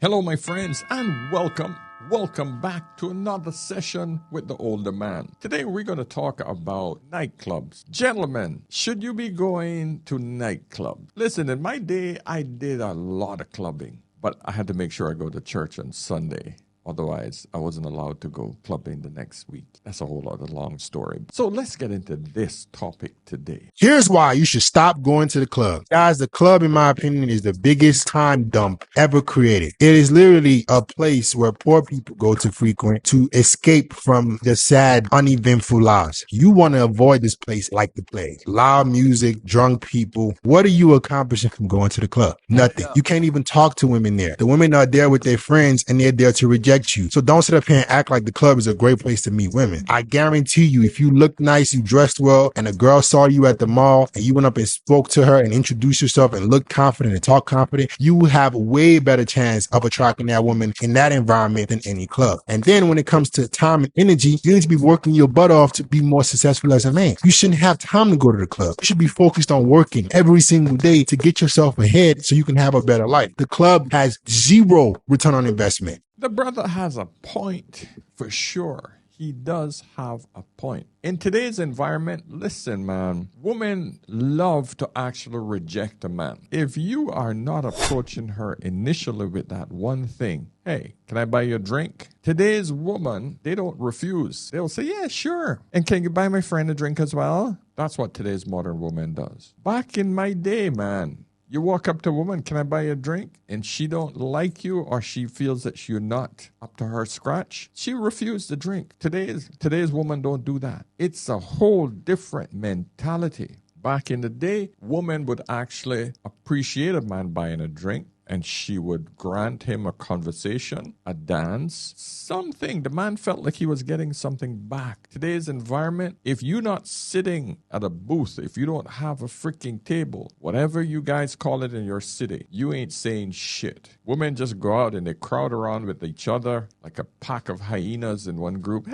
Hello, my friends, and welcome back to another session with the older man. Today, we're going to talk about nightclubs. Gentlemen, should you be going to nightclubs? Listen, in my day, I did a lot of clubbing, but I had to make sure I go to church on Sunday. Otherwise, I wasn't allowed to go clubbing the next week. That's a whole other long story. So let's get into this topic today. Here's why you should stop going to the club. Guys, the club, in my opinion, is the biggest time dump ever created. It is literally a place where poor people go to frequent to escape from the sad, uneventful lives. You want to avoid this place like the plague. Loud music, drunk people. What are you accomplishing from going to the club? Nothing. You can't even talk to women there. The women are there with their friends and they're there to reject you. So don't sit up here and act like the club is a great place to meet women. I guarantee you, if you look nice, you dressed well, and a girl saw you at the mall and you went up and spoke to her and introduced yourself and looked confident and talked confident, you will have a way better chance of attracting that woman in that environment than any club. And then when it comes to time and energy, you need to be working your butt off to be more successful as a man. You shouldn't have time to go to the club. You should be focused on working every single day to get yourself ahead so you can have a better life. The club has zero return on investment. The brother has a point for sure. He does have a point. In today's environment, listen, man, women love to actually reject a man. If you are not approaching her initially with that one thing, hey, can I buy you a drink? Today's woman, they don't refuse. They'll say, yeah, sure. And can you buy my friend a drink as well? That's what today's modern woman does. Back in my day, man, you walk up to a woman, can I buy you a drink? And she don't like you or she feels that you're not up to her scratch, she refused the drink. Today's woman don't do that. It's a whole different mentality. Back in the day, women would actually appreciate a man buying a drink, and she would grant him a conversation, a dance, something. The man felt like he was getting something back. Today's environment, if you're not sitting at a booth, if you don't have a freaking table, whatever you guys call it in your city, you ain't saying shit. Women just go out and they crowd around with each other like a pack of hyenas in one group.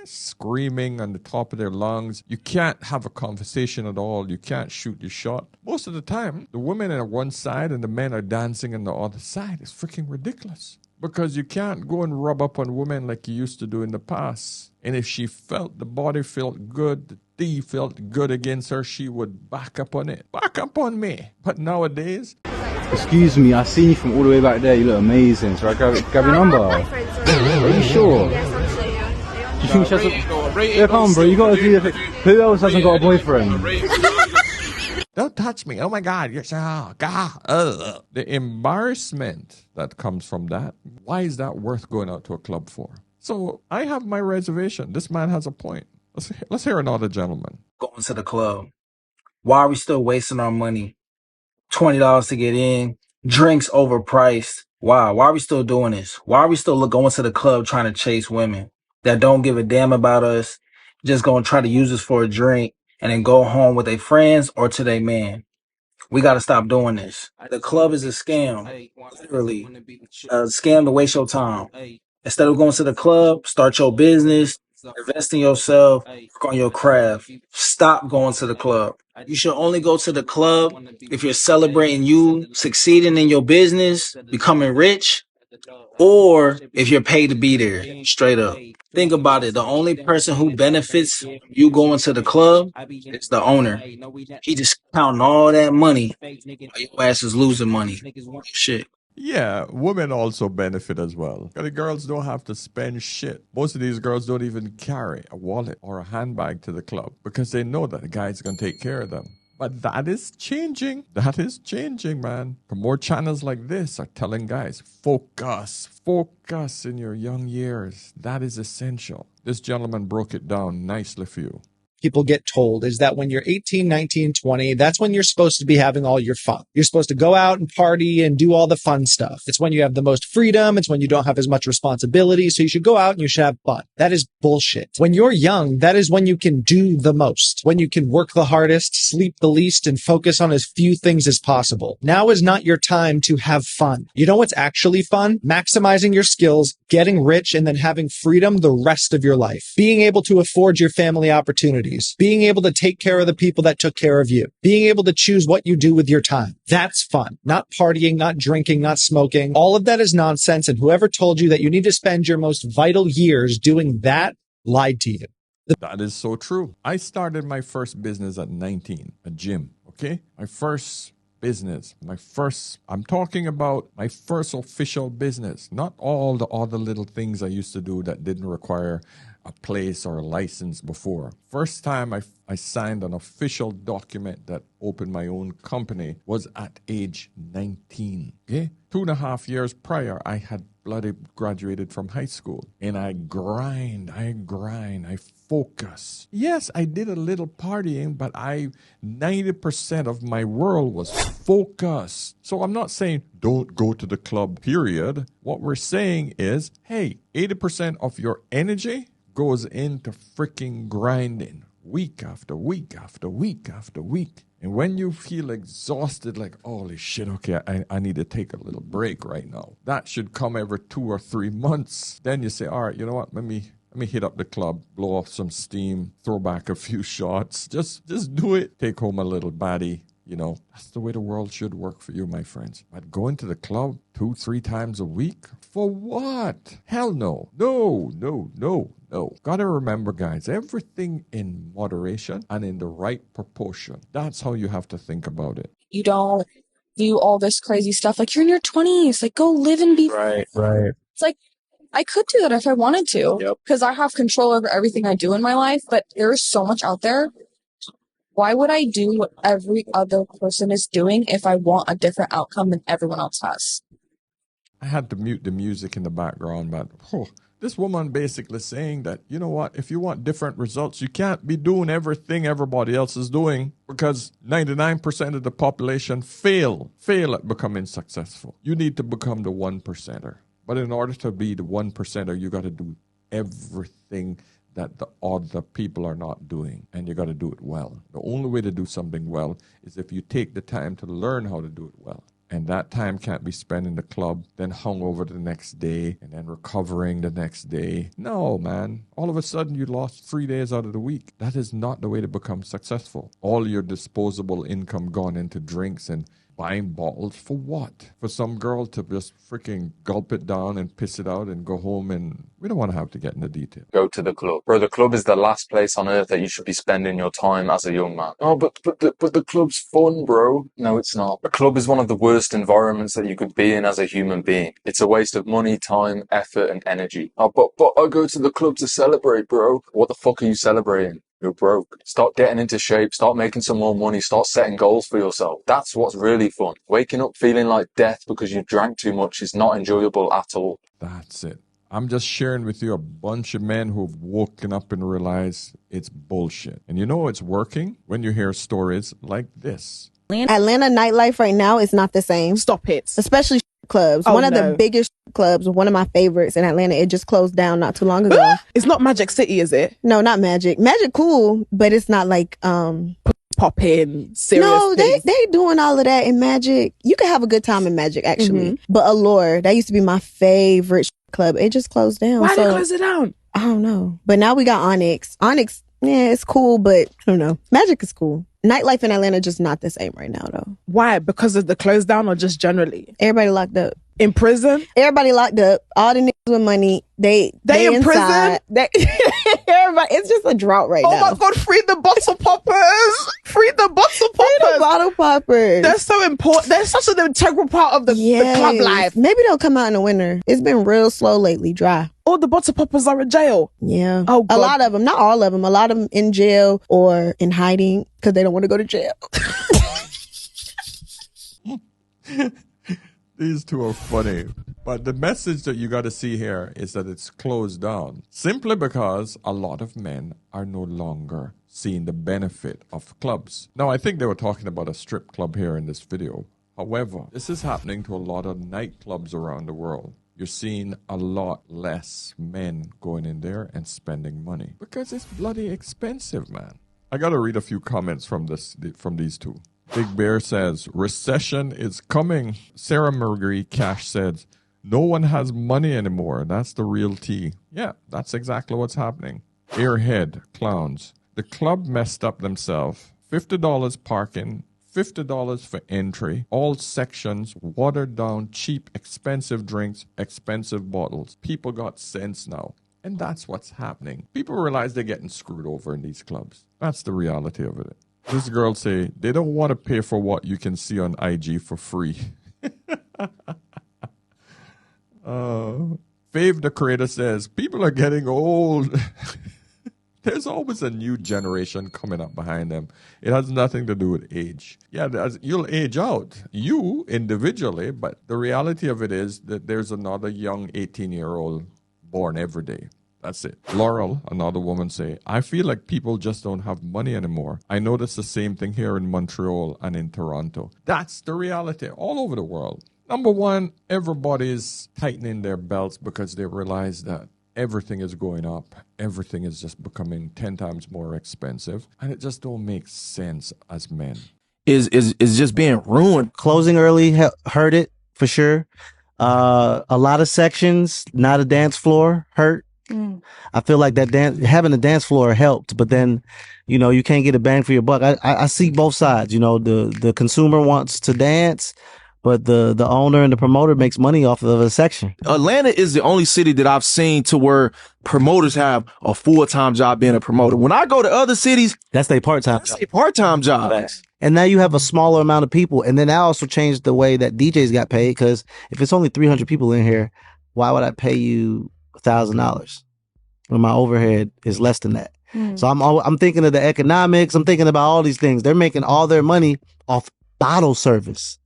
Screaming on the top of their lungs. You can't have a conversation at all. You can't shoot your shot. Most of the time, the women are on one side and the men are dancing on the other side. It's freaking ridiculous. Because you can't go and rub up on women like you used to do in the past. And if she felt the body felt good, the tea felt good against her, she would back up on it. Back up on me. But nowadays... Excuse me, I see you from all the way back there. You look amazing. So I grab your number. Are you sure? You think she has a... Yeah, come on, bro. You gotta do it. Who else hasn't got a boyfriend? Don't touch me. Oh my God. You're so... God. The embarrassment that comes from that, why is that worth going out to a club for? So I have my reservation. This man has a point. Let's hear another gentleman. Going to the club. Why are we still wasting our money? $20 to get in. Drinks overpriced. Why? Why are we still doing this? Why are we still going to the club trying to chase women that don't give a damn about us, just gonna try to use us for a drink and then go home with their friends or to their man? We gotta stop doing this. The club is a scam, literally. A scam to waste your time. Instead of going to the club, start your business, invest in yourself, work on your craft. Stop going to the club. You should only go to the club if you're celebrating you succeeding in your business, becoming rich, or if you're paid to be there, straight up. Think about it. The only person who benefits from you going to the club is the owner. He just counting all that money. Your ass is losing money. Shit. Yeah, women also benefit as well. The girls don't have to spend shit. Most of these girls don't even carry a wallet or a handbag to the club because they know that the guy's going to take care of them. But that is changing. That is changing, man. More channels like this are telling guys, focus in your young years. That is essential. This gentleman broke it down nicely for you. People get told is that when you're 18, 19, 20, that's when you're supposed to be having all your fun. You're supposed to go out and party and do all the fun stuff. It's when you have the most freedom. It's when you don't have as much responsibility. So you should go out and you should have fun. That is bullshit. When you're young, that is when you can do the most, when you can work the hardest, sleep the least, and focus on as few things as possible. Now is not your time to have fun. You know what's actually fun? Maximizing your skills, getting rich, and then having freedom the rest of your life. Being able to afford your family opportunities. boundaries, being able to take care of the people that took care of you, being able to choose what you do with your time. That's fun. Not partying, not drinking, not smoking. All of that is nonsense. And whoever told you that you need to spend your most vital years doing that lied to you. That is so true. I started my first business at 19, a gym, okay? My first business, I'm talking about my first official business, not all the other little things I used to do that didn't require a place or a license before. First time I signed an official document that opened my own company was at age 19, okay? 2.5 years prior, I had bloody graduated from high school. And I grind, I focus. Yes, I did a little partying, but 90% of my world was focus. So I'm not saying don't go to the club, period. What we're saying is, hey, 80% of your energy goes into freaking grinding week after week after week after week. And when you feel exhausted, like, holy shit, okay, I need to take a little break right now. That should come every 2 or 3 months. Then you say, all right, you know what? Let me hit up the club, blow off some steam, throw back a few shots. Just do it. Take home a little baddie. You know, that's the way the world should work for you, my friends. But going to the club 2-3 times a week? For what? Hell no. No. Gotta remember, guys, everything in moderation and in the right proportion. That's how you have to think about it. You don't do all this crazy stuff. Like, you're in your 20s. Like, go live and be. Right. It's like, I could do that if I wanted to. Because I have control over everything I do in my life. But there is so much out there. Why would I do what every other person is doing if I want a different outcome than everyone else has? I had to mute the music in the background, but this woman basically saying that, you know what, if you want different results, you can't be doing everything everybody else is doing because 99% of the population fail at becoming successful. You need to become the 1%er. But in order to be the 1%er, you got to do everything that the other people are not doing, and you got to do it well. The only way to do something well is if you take the time to learn how to do it well. And that time can't be spent in the club, then hung over the next day, and then recovering the next day. No, man. All of a sudden, you lost 3 days out of the week. That is not the way to become successful. All your disposable income gone into drinks and buying bottles for what? For some girl to just freaking gulp it down and piss it out and go home, and we don't want to have to get into detail. Go to the club. Bro, the club is the last place on earth that you should be spending your time as a young man. Oh, but the club's fun, bro. No, it's not. A club is one of the worst environments that you could be in as a human being. It's a waste of money, time, effort, and energy. Oh, but I go to the club to celebrate, bro. What the fuck are you celebrating? You're broke. Start getting into shape. Start making some more money. Start setting goals for yourself. That's what's really fun. Waking up feeling like death because you drank too much is not enjoyable at all. That's it. I'm just sharing with you a bunch of men who've woken up and realized it's bullshit. And you know it's working when you hear stories like this. Atlanta nightlife right now is not the same. Stop it. Especially clubs. One of the biggest clubs, one of my favorites in Atlanta. It just closed down not too long ago. It's not Magic City, is it? No, not Magic. Magic cool, but it's not like popping serious. No, they doing all of that in Magic. You can have a good time in Magic actually. But Allure, that used to be my favorite club. It just closed down. Why did they close it down? I don't know. But now we got Onyx. Onyx, yeah, it's cool, but I don't know. Magic is cool. Nightlife in Atlanta just not the same right now though. Why? Because of the close down or just generally? Everybody locked up. In prison? Everybody locked up. All the niggas with money, they in inside. prison? Everybody, it's just a drought right now. Oh my God, free the bottle poppers! Free the bottle poppers! Free the bottle poppers. They're so important. They're such an integral part of the club life. Maybe they'll come out in the winter. It's been real slow lately, dry. All the bottle poppers are in jail. Yeah. Oh, God. A lot of them, not all of them. A lot of them in jail or in hiding because they don't want to go to jail. These two are funny. But the message that you got to see here is that it's closed down simply because a lot of men are no longer seeing the benefit of clubs. Now, I think they were talking about a strip club here in this video. However, this is happening to a lot of nightclubs around the world. You're seeing a lot less men going in there and spending money because it's bloody expensive, man. I got to read a few comments from these two. Big Bear says, recession is coming. Sarah Marie Cash says, no one has money anymore. That's the real tea. Yeah, that's exactly what's happening. Airhead Clowns. The club messed up themselves. $50 parking, $50 for entry, all sections, watered down, cheap, expensive drinks, expensive bottles. People got sense now. And that's what's happening. People realize they're getting screwed over in these clubs. That's the reality of it. This girl say they don't want to pay for what you can see on IG for free. Fave the creator says, people are getting old. There's always a new generation coming up behind them. It has nothing to do with age. Yeah, you'll age out, you individually, but the reality of it is that there's another young 18-year-old born every day. That's it. Laurel, another woman, say, I feel like people just don't have money anymore. I notice the same thing here in Montreal and in Toronto. That's the reality all over the world. Number one, everybody's tightening their belts because they realize that everything is going up. Everything is just becoming 10 times more expensive. And it just don't make sense as men. Is just being ruined. Closing early hurt it for sure. A lot of sections, not a dance floor, hurt. I feel like that having a dance floor helped, but then, you know, you can't get a bang for your buck. I see both sides. You know, the consumer wants to dance, but the owner and the promoter makes money off of a section. Atlanta is the only city that I've seen to where promoters have a full-time job being a promoter. When I go to other cities, that's their part-time job. That's their part-time job. And now you have a smaller amount of people. And then that also changed the way that DJs got paid, because if it's only 300 people in here, why would I pay you $1,000 when my overhead is less than that? So I'm thinking of the economics. I'm thinking about all these things. They're making all their money off bottle service.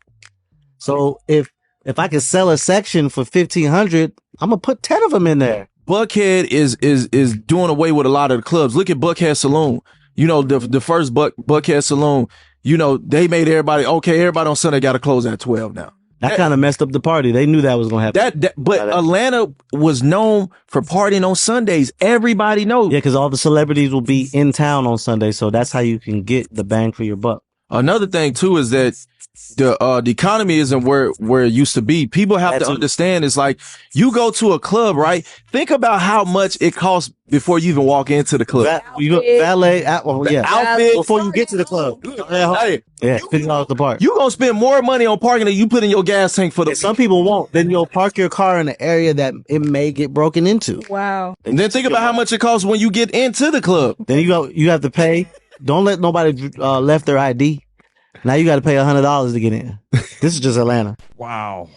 So if I can sell a section for $1,500, I'm gonna put 10 of them in there. Buckhead is doing away with a lot of the clubs. Look at Buckhead Saloon. You know, the first Buckhead Saloon, you know, they made everybody on Sunday got to close at 12 now. That kind of messed up the party. They knew that was going to happen. But Atlanta was known for partying on Sundays. Everybody knows. Yeah, because all the celebrities will be in town on Sunday, so that's how you can get the bang for your buck. Another thing too is that the economy isn't where it used to be. People have to understand, it's like you go to a club, right? Think about how much it costs before you even walk into the club. Valet, outfit before you get to the club. Yeah, $50 the park. You gonna spend more money on parking than you put in your gas tank for the. Some people won't. Then you'll park your car in an area that it may get broken into. Wow. And then think about how much it costs when you get into the club. Then you have to pay. Don't let nobody left their ID. Now you got to pay $100 to get in. This is just Atlanta. Wow.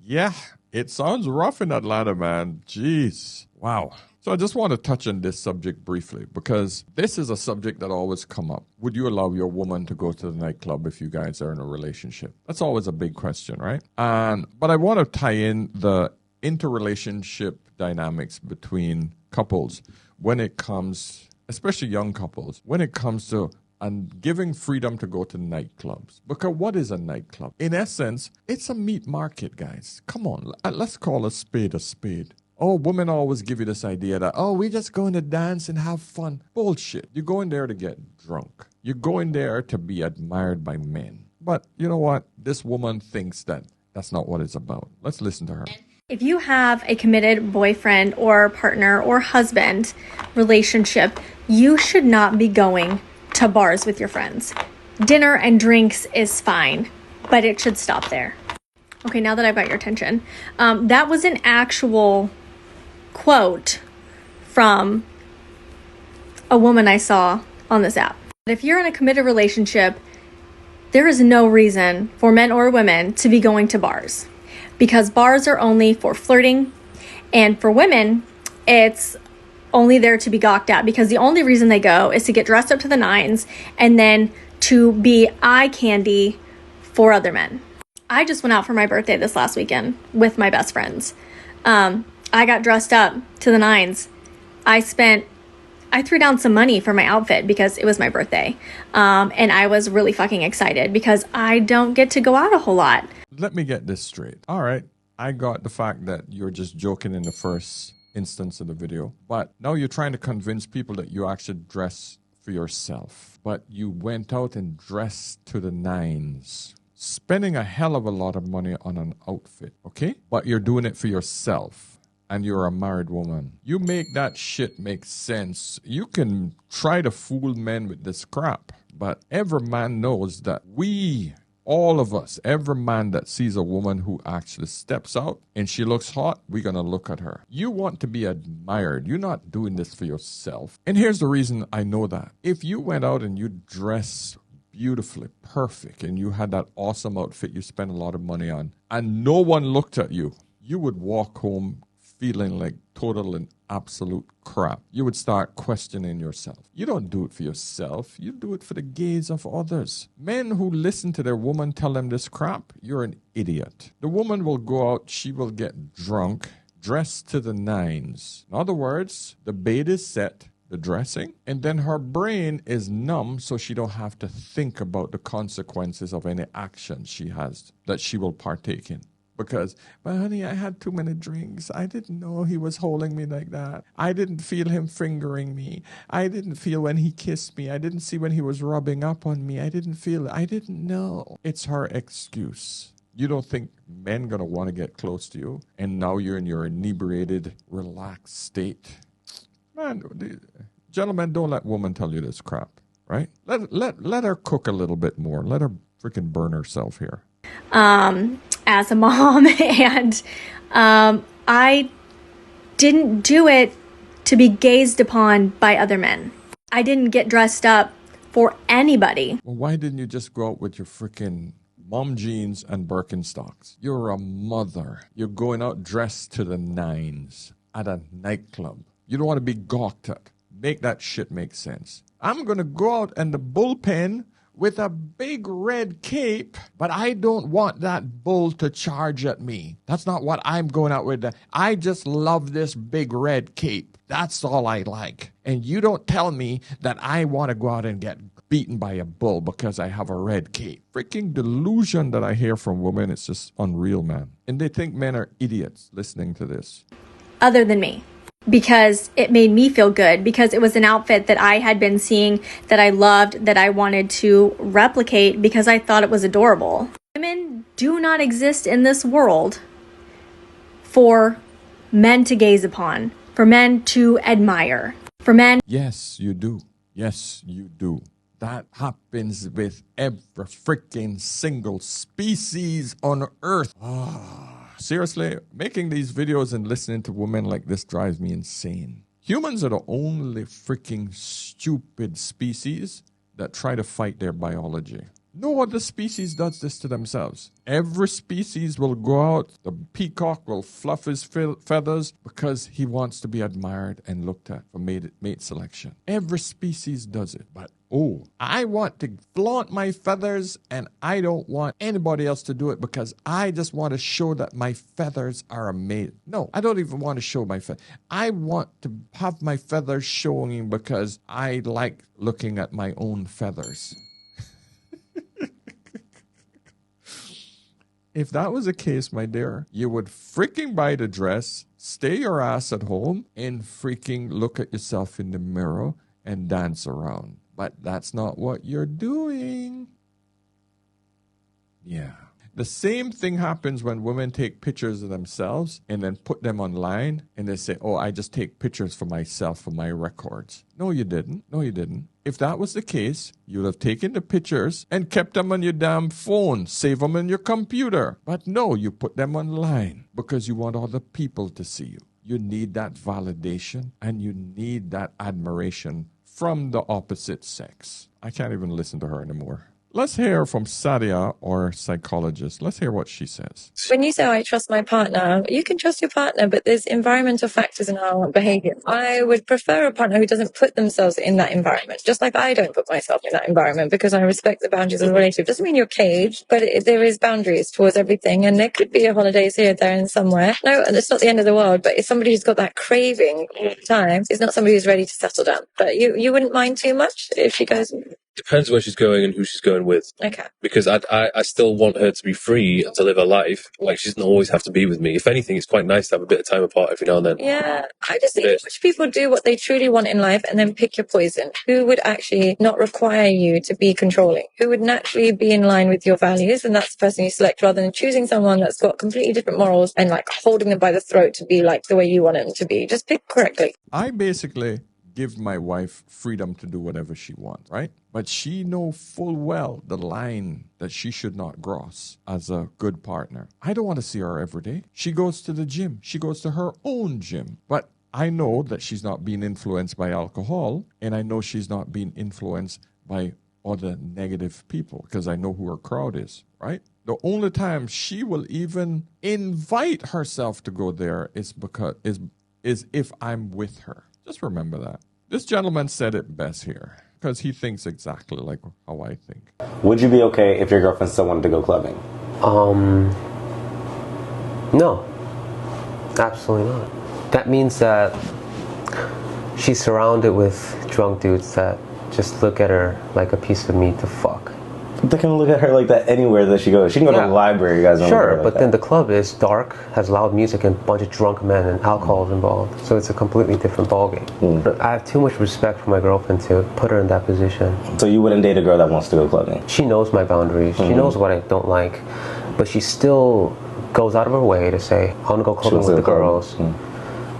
Yeah, it sounds rough in Atlanta, man. Jeez. Wow. So I just want to touch on this subject briefly because this is a subject that always come up. Would you allow your woman to go to the nightclub if you guys are in a relationship? That's always a big question, right? But I want to tie in the interrelationship dynamics between couples when it comes, especially young couples, when it comes to and giving freedom to go to nightclubs. Because what is a nightclub? In essence, it's a meat market, guys. Come on, let's call a spade a spade. Oh, women always give you this idea that, oh, we're just going to dance and have fun. Bullshit. You're going there to get drunk. You're going there to be admired by men. But you know what? This woman thinks that that's not what it's about. Let's listen to her. If you have a committed boyfriend or partner or husband relationship, you should not be going to bars with your friends. Dinner and drinks is fine, but it should stop there. Okay, now that I've got your attention, that was an actual quote from a woman I saw on this app. If you're in a committed relationship, there is no reason for men or women to be going to bars, because bars are only for flirting, and for women, it's only there to be gawked at, because the only reason they go is to get dressed up to the nines and then to be eye candy for other men. I just went out for my birthday this last weekend with my best friends. I got dressed up to the nines. I threw down some money for my outfit because it was my birthday. And I was really fucking excited because I don't get to go out a whole lot. Let me get this straight. All right. I got the fact that you're just joking in the first instance of the video, but now you're trying to convince people that you actually dress for yourself, but you went out and dressed to the nines, spending a hell of a lot of money on an outfit, okay? But you're doing it for yourself. and you're a married woman. You make that shit make sense. You can try to fool men with this crap, but every man knows that all of us, every man that sees a woman who actually steps out and she looks hot, we're going to look at her. You want to be admired. You're not doing this for yourself. And here's the reason I know that. If you went out and you dressed beautifully, perfect, and you had that awesome outfit you spent a lot of money on, and no one looked at you, you would walk home feeling like total and absolute crap. You would start questioning yourself. You don't do it for yourself. You do it for the gaze of others. Men who listen to their woman tell them this crap, you're an idiot. The woman will go out, she will get drunk, dressed to the nines. In other words, the bait is set, the dressing, and then her brain is numb so she don't have to think about the consequences of any action she has that she will partake in. Because, but honey, I had too many drinks. I didn't know he was holding me like that. I didn't feel him fingering me. I didn't feel when he kissed me. I didn't see when he was rubbing up on me. I didn't know. It's her excuse. You don't think men gonna want to get close to you, and now you're in your inebriated, relaxed state. Man, gentlemen, don't let women tell you this crap, right? Let her cook a little bit more. Let her freaking burn herself here. As a mom, and I didn't do it to be gazed upon by other men. I didn't get dressed up for anybody. Well, why didn't you just go out with your freaking mom jeans and Birkenstocks? You're a mother. You're going out dressed to the nines at a nightclub. You don't want to be gawked at. Make that shit make sense. I'm going to go out in the bullpen with a big red cape, but I don't want that bull to charge at me. That's not what I'm going out with. I just love this big red cape. That's all I like. And you don't tell me that I want to go out and get beaten by a bull because I have a red cape. Freaking delusion that I hear from women, it's just unreal, man. And they think men are idiots listening to this. Other than me. Because it made me feel good, because it was an outfit that I had been seeing, that I loved, that I wanted to replicate because I thought it was adorable. Women do not exist in this world for men to gaze upon, for men to admire, for men. Yes, you do. Yes, you do. That happens with every freaking single species on Earth. Seriously, making these videos and listening to women like this drives me insane. Humans are the only freaking stupid species that try to fight their biology. No other species does this to themselves. Every species will go out, the peacock will fluff his feathers because he wants to be admired and looked at for mate selection. Every species does it. But I want to flaunt my feathers and I don't want anybody else to do it because I just want to show that my feathers are amazing. No, I don't even want to show my feathers. I want to have my feathers showing because I like looking at my own feathers. If that was the case, my dear, you would freaking buy the dress, stay your ass at home, and freaking look at yourself in the mirror and dance around. But that's not what you're doing. Yeah. The same thing happens when women take pictures of themselves and then put them online and they say, I just take pictures for myself for my records. No, you didn't. No, you didn't. If that was the case, you would have taken the pictures and kept them on your damn phone, save them on your computer. But no, you put them online because you want other people to see you. You need that validation and you need that admiration from the opposite sex. I can't even listen to her anymore. Let's hear from Sadia, our psychologist. Let's hear what she says. When you say I trust my partner, you can trust your partner, but there's environmental factors in our behavior. I would prefer a partner who doesn't put themselves in that environment, just like I don't put myself in that environment because I respect the boundaries of the relationship. Doesn't mean you're caged, but there is boundaries towards everything. And there could be a holidays here, there, and somewhere. No, it's not the end of the world, but if somebody who's got that craving all the time, it's not somebody who's ready to settle down. But you wouldn't mind too much if she goes, Depends where she's going and who she's going with. Okay. Because I still want her to be free and to live her life. Like, she doesn't always have to be with me. If anything, it's quite nice to have a bit of time apart every now and then. Yeah, I just think watch people do what they truly want in life and then pick your poison. Who would actually not require you to be controlling? Who would naturally be in line with your values? And that's the person you select, rather than choosing someone that's got completely different morals and like holding them by the throat to be like the way you want them to be. Just pick correctly. I basically give my wife freedom to do whatever she wants, right? But she know full well the line that she should not cross as a good partner. I don't want to see her every day. She goes to the gym. She goes to her own gym. But I know that she's not being influenced by alcohol, and I know she's not being influenced by other negative people because I know who her crowd is, right? The only time she will even invite herself to go there is because is if I'm with her. Just remember that. This gentleman said it best here because he thinks exactly like how I think. Would you be okay if your girlfriend still wanted to go clubbing? No. Absolutely not. That means that she's surrounded with drunk dudes that just look at her like a piece of meat to fuck. They can look at her like that anywhere that she goes. She can go to the library, you guys. Don't Sure, look at her but like then the club is dark, has loud music, and a bunch of drunk men, and alcohol is involved. So it's a completely different ballgame. I have too much respect for my girlfriend to put her in that position. So you wouldn't date a girl that wants to go clubbing? She knows my boundaries. She knows what I don't like, but she still goes out of her way to say, I want to go clubbing with the girls.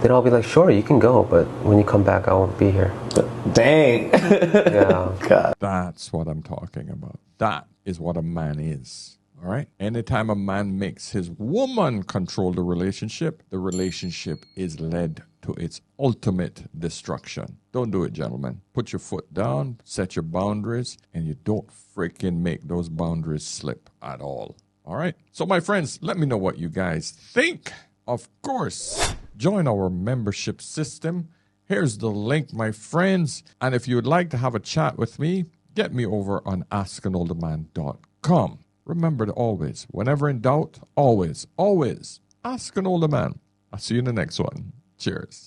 Then I'll be like, sure, you can go, but when you come back, I won't be here. Dang. Yeah. God. That's what I'm talking about. That is what a man is. All right? Anytime a man makes his woman control the relationship is led to its ultimate destruction. Don't do it, gentlemen. Put your foot down, set your boundaries, and you don't freaking make those boundaries slip at all. All right? So, my friends, let me know what you guys think. Of course, join our membership system. Here's the link, my friends. And if you would like to have a chat with me, get me over on askanolderman.com. Remember to always, whenever in doubt, always ask an older man. I'll see you in the next one. Cheers.